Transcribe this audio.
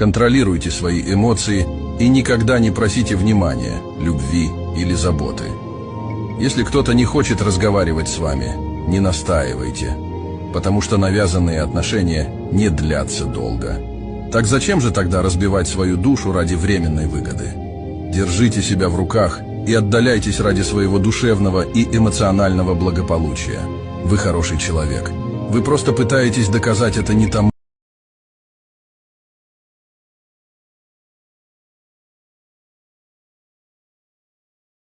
Контролируйте свои эмоции и никогда не просите внимания, любви или заботы. Если кто-то не хочет разговаривать с вами, не настаивайте, потому что навязанные отношения не длятся долго. Так зачем же тогда разбивать свою душу ради временной выгоды? Держите себя в руках и отдаляйтесь ради своего душевного и эмоционального благополучия. Вы хороший человек. Вы просто пытаетесь доказать это не тому,